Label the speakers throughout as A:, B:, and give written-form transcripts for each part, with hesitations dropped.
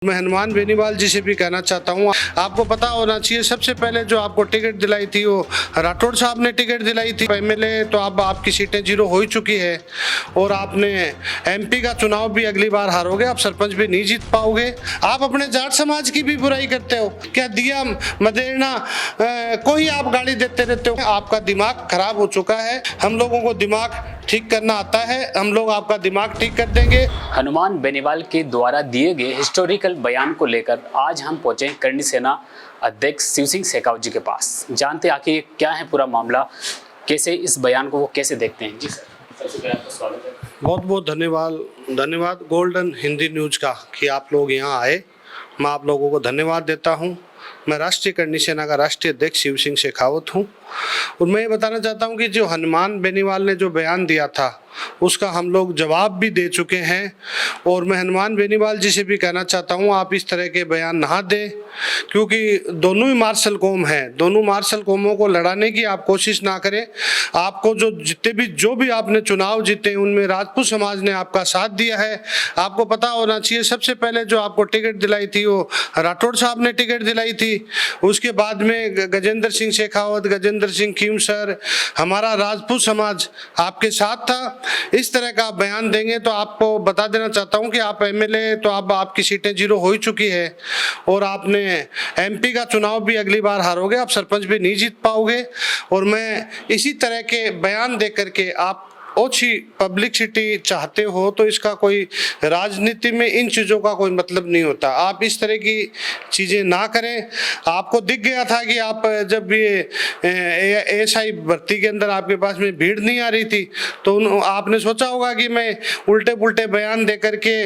A: मैं हनुमान बेनीवाल जी से भी कहना चाहता हूँ, आपको पता होना चाहिए सबसे पहले जो आपको टिकट दिलाई थी वो राठौड़ साहब ने टिकट दिलाई थी एमएलए। तो अब आपकी सीटें 0 हो ही चुकी है और आपने एमपी का चुनाव भी अगली बार हारोगे, आप सरपंच भी नहीं जीत पाओगे। आप अपने जाट समाज की भी बुराई करते हो, क्या दिया मदेरना को ही आप गाली देते रहते हो। आपका दिमाग खराब हो चुका है, हम लोगों को दिमाग ठीक करना आता है, हम लोग आपका दिमाग ठीक कर देंगे।
B: हनुमान बेनीवाल के द्वारा दिए गए हिस्टोरिकल बयान को लेकर आज हम पहुंचे करणी सेना अध्यक्ष शिव सिंह शेखावत जी के पास। जानते आखिर क्या है पूरा मामला, कैसे इस बयान को वो कैसे देखते हैं। जी सर, सबसे पहले आपका स्वागत है।
A: बहुत बहुत धन्यवाद गोल्डन हिंदी न्यूज का कि आप लोग यहाँ आए। मैं आप लोगों को धन्यवाद देता हूँ। मैं राष्ट्रीय करणी सेना का राष्ट्रीय अध्यक्ष शिव सिंह शेखावत हूँ और मैं ये बताना चाहता हूँ कि जो हनुमान बेनीवाल ने जो बयान दिया था उसका हम लोग जवाब भी दे चुके हैं। और मैं हनुमान बेनीवाल जी से भी कहना चाहता हूँ, आप इस तरह के बयान ना दें, क्योंकि दोनों ही मार्शल कौम हैं, दोनों मार्शल कौमों को लड़ाने की आप कोशिश ना करें। आपको जो भी आपने चुनाव जीते उनमें राजपूत समाज ने आपका साथ दिया है। आपको पता होना चाहिए सबसे पहले जो आपको टिकट दिलाई थी वो राठौड़ साहब ने टिकट दिलाई थी। उसके बाद में गजेंद्र सिंह शेखावत, गजेंद्र सिंह खीमसर, हमारा राजपूत समाज आपके साथ था। इस तरह का आप बयान देंगे तो आपको बता देना चाहता हूं कि आप एमएलए, तो अब आपकी सीटें 0 हो ही चुकी है और आपने एमपी का चुनाव भी अगली बार हारोगे, आप सरपंच भी नहीं जीत पाओगे। और मैं इसी तरह के बयान दे करके आप ओछी पब्लिसिटी चाहते हो तो इसका कोई राजनीति में इन चीज़ों का कोई मतलब नहीं होता। आप इस तरह की चीज़ें ना करें। आपको दिख गया था कि आप जब ये एएसआई भर्ती के अंदर आपके पास में भीड़ नहीं आ रही थी तो आपने सोचा होगा कि मैं उल्टे पुल्टे बयान दे करके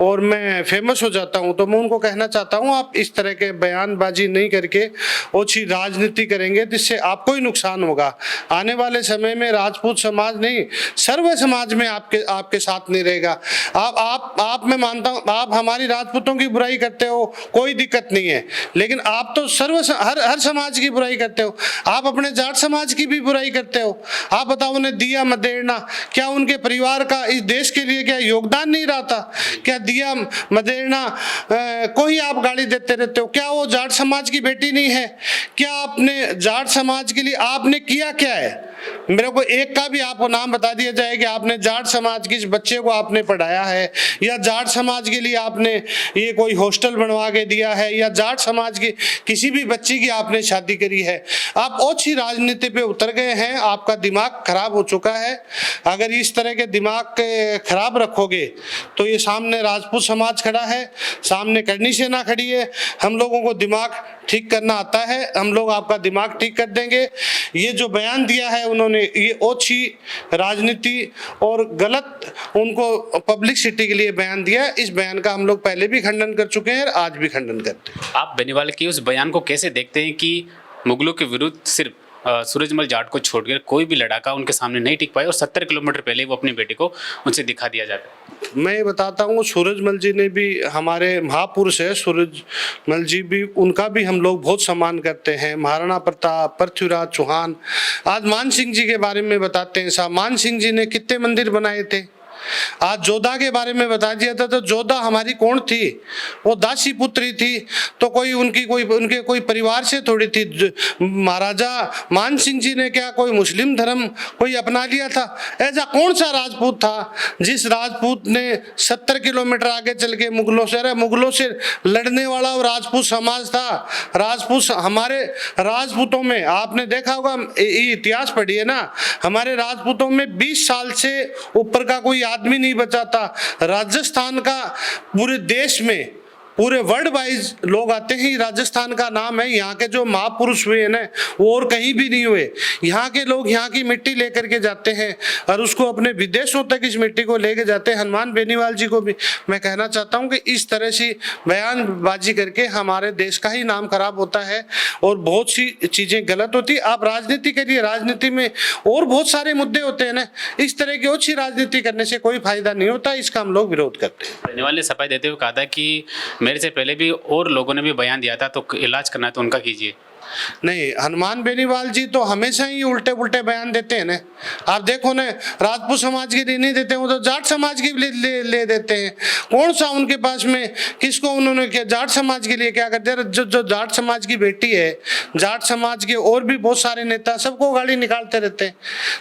A: और मैं फेमस हो जाता हूँ। तो मैं उनको कहना चाहता हूँ, आप इस तरह के बयानबाजी नहीं करके ओछी राजनीति करेंगे जिससे आपको ही नुकसान होगा। आने वाले समय में राजपूत समाज नहीं, सर्व समाज में आपके साथ नहीं रहेगा। आप मैं मानता हूं आप हमारी राजपूतों की बुराई करते हो, कोई दिक्कत नहीं है, लेकिन आप तो हर समाज की बुराई करते हो। आप अपने जाट समाज की भी बुराई करते हो। आप बताओ, उन्हें दिया मदेरना, क्या उनके परिवार का इस देश के लिए क्या योगदान नहीं रहा था? क्या दिया मदेरना को ही आप गाली देते रहते हो? क्या वो जाट समाज की बेटी नहीं है? क्या आपने जाट समाज के लिए आपने किया क्या है? मेरे को एक का भी आपको नाम बता दिया जाए कि आपने जाट समाज के इस बच्चे को आपने पढ़ाया है, या जाट समाज के लिए आपने ये कोई हॉस्टल बनवा के दिया है, या जाट समाज की किसी भी बच्ची की आपने शादी करी है। आप ओछी राजनीति पे उतर गए हैं, आपका दिमाग खराब हो चुका है। अगर इस तरह के दिमाग खराब रखोगे तो ये सामने राजपूत समाज खड़ा है, सामने करणी सेना खड़ी है, हम लोगों को दिमाग ठीक करना आता है, हम लोग आपका दिमाग ठीक कर देंगे। ये जो बयान दिया है उन्होंने, ये ओछी राजनीति और गलत उनको पब्लिसिटी के लिए बयान दिया है। इस बयान का हम लोग पहले भी खंडन कर चुके हैं और आज भी खंडन करते हैं।
B: आप बेनीवाल के उस बयान को कैसे देखते हैं कि मुगलों के विरुद्ध सिर्फ सूरजमल जाट को छोड़कर कोई भी लड़ाका उनके सामने नहीं टिक पाए और 70 किलोमीटर पहले वो अपनी बेटी को उनसे दिखा दिया जाता है?
A: मैं ये बताता हूँ, सूरजमल जी ने भी, हमारे महापुरुष है सूरजमल जी भी, उनका भी हम लोग बहुत सम्मान करते हैं। महाराणा प्रताप, पृथ्वीराज चौहान, आज मान सिंह जी के बारे में बताते हैं साहब। मान सिंह जी ने कितने मंदिर बनाए थे। आज जोधा के बारे में बता दिया था, तो जोधा हमारी कौन थी? वो दासी पुत्री थी, तो उनके कोई परिवार से थोड़ी थी। महाराजा मान सिंह जी ने क्या कोई मुस्लिम धर्म कोई अपना लिया था? ऐसा कौन सा राजपूत था जिस राजपूत ने 70 किलोमीटर आगे चल के मुगलों से लड़ने वाला वो राजपूत समाज था। हमारे राजपूतों में आपने देखा होगा, इतिहास पढ़िए ना, हमारे राजपूतों में 20 साल से ऊपर का कोई आदमी नहीं बचा था। राजस्थान का पूरे देश में, पूरे वर्ल्ड वाइज लोग आते हैं, राजस्थान का नाम है। यहाँ के जो महापुरुष हुए हैं ना, वो और कहीं भी नहीं हुए। यहाँ के लोग यहाँ की मिट्टी लेकर के जाते हैं और उसको अपने विदेशों तक इस मिट्टी को लेके जाते हैं। हनुमान बेनीवाल जी को भी मैं कहना चाहता हूँ कि इस तरह से बयानबाजी करके हमारे देश का ही नाम खराब होता है और बहुत सी चीजें गलत होती है। आप राजनीति करिए, राजनीति में और बहुत सारे मुद्दे होते हैं ना, इस तरह की अच्छी राजनीति करने से कोई फायदा नहीं होता। इसका हम लोग विरोध करते हैं।
B: बेनीवाल ने सफाई देते हुए कहा था कि मेरे से पहले भी और लोगों ने भी बयान दिया था, तो इलाज करना है तो उनका कीजिए।
A: नहीं, हनुमान बेनीवाल जी तो हमेशा ही उल्टे पुल्टे बयान देते हैं ना। आप देखो ना, राजपूत समाज के लिए नहीं देते, वो तो जाट समाज के लिए ले देते हैं। कौन सा उनके पास में, किसको उन्होंने क्या जाट समाज के लिए क्या करते हैं? जो जाट समाज की बेटी है, जाट समाज के और भी बहुत सारे नेता, सबको गाली निकालते रहते हैं।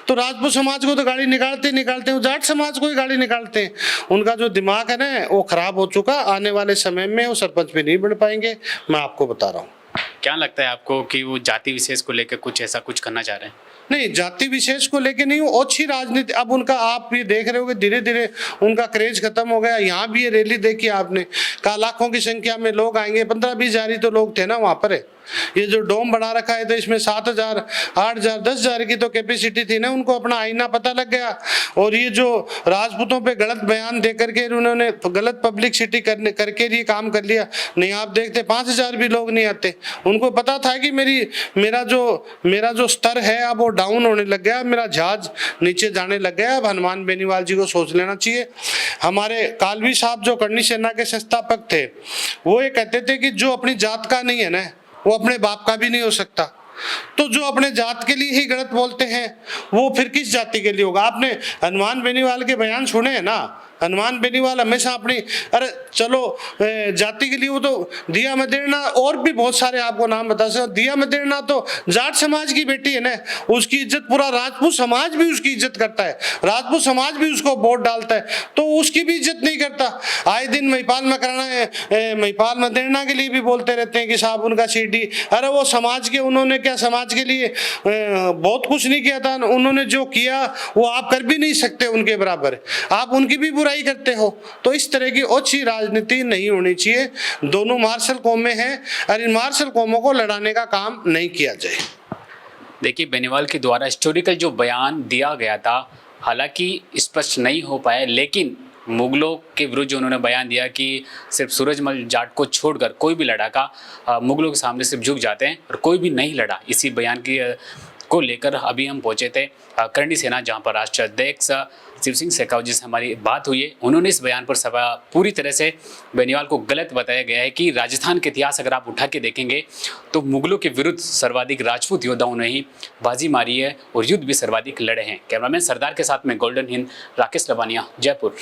A: तो राजपूत समाज को तो गाली निकालते हैं, जाट समाज को ही गाली निकालते हैं। उनका जो दिमाग है ना वो खराब हो चुका। आने वाले समय में वो सरपंच भी नहीं बन पाएंगे, मैं आपको बता रहा हूँ।
B: क्या लगता है आपको कि वो जाति विशेष को लेकर कुछ ऐसा कुछ करना चाह रहे हैं?
A: नहीं, जाति विशेष को लेके नहीं, वो अच्छी राजनीति। अब उनका आप ये देख रहे हो कि धीरे धीरे उनका क्रेज खत्म हो गया। यहाँ भी ये रैली देखी आपने, का लाखों की संख्या में लोग आएंगे, 15-20 हजार ही तो लोग थे ना वहां पर। ये जो डोम बना रखा है तो इसमें 7,000, 8,000, 10,000 की तो कैपेसिटी थी ना। उनको अपना आईना पता लग गया। और ये जो राजपूतों पे गलत बयान दे करके उन्होंने गलत पब्लिसिटी करके ये काम कर लिया। नहीं, आप देखते 5,000 भी लोग नहीं आते। उनको पता था कि मेरा जो स्तर है अब वो डाउन होने लग गया, मेरा जहाज नीचे जाने लग गया। अब हनुमान बेनीवाल जी को सोच लेना चाहिए। हमारे कालवी साहब जो करनी सेना के संस्थापक थे, वो ये कहते थे कि जो अपनी जात का नहीं है ना, वो अपने बाप का भी नहीं हो सकता। तो जो अपने जात के लिए ही गलत बोलते हैं, वो फिर किस जाति के लिए होगा? आपने हनुमान बेनीवाल के बयान सुने हैं ना? हनुमान बेनीवाल हमेशा अपनी, अरे चलो जाति के लिए, वो तो दिया मदेरना और भी बहुत सारे आपको नाम बता सकता। दिया मदेरना तो जाट समाज की बेटी है ना, उसकी इज्जत पूरा राजपूत समाज भी उसकी इज्जत करता है, राजपूत समाज भी उसको वोट डालता है, तो उसकी भी इज्जत नहीं करता। आए दिन महिपाल मकराना महिपाल मदेरना के लिए भी बोलते रहते हैं कि साहब उनका सीडी। अरे वो समाज के, उन्होंने क्या समाज के लिए बहुत कुछ नहीं किया था। उन्होंने जो किया वो आप कर भी नहीं सकते उनके बराबर, आप उनकी भी बुराई करते हो। तो इस तरह की अच्छी राजनीति नहीं होनी चाहिए। दोनों मार्शल कौमें हैं और इन मार्शल कौमों को लड़ाने का काम नहीं किया जाए।
B: देखिए, बेनीवाल के द्वारा हिस्टोरिकल जो बयान दिया गया था, हालांकि स्पष्ट नहीं हो पाया, लेकिन मुगलों के विरुद्ध जो उन्होंने बयान दिया कि सिर्फ सूरजमल जाट को छोड़कर कोई भी लड़ाका मुगलों के सामने सिर्फ झुक जाते हैं और कोई भी नहीं लड़ा, इसी बयान की को लेकर अभी हम पहुंचे थे करणी सेना, जहां पर राष्ट्रीय अध्यक्ष शिव सिंह शेखावत जी से हमारी बात हुई है। उन्होंने इस बयान पर सभा पूरी तरह से बेनीवाल को गलत बताया गया है कि राजस्थान के इतिहास अगर आप उठा के देखेंगे तो मुगलों के विरुद्ध सर्वाधिक राजपूत योद्धाओं ने ही बाजी मारी है और युद्ध भी सर्वाधिक लड़े हैं। कैमरामैन सरदार के साथ में गोल्डन हिंद, राकेश लवानिया, जयपुर।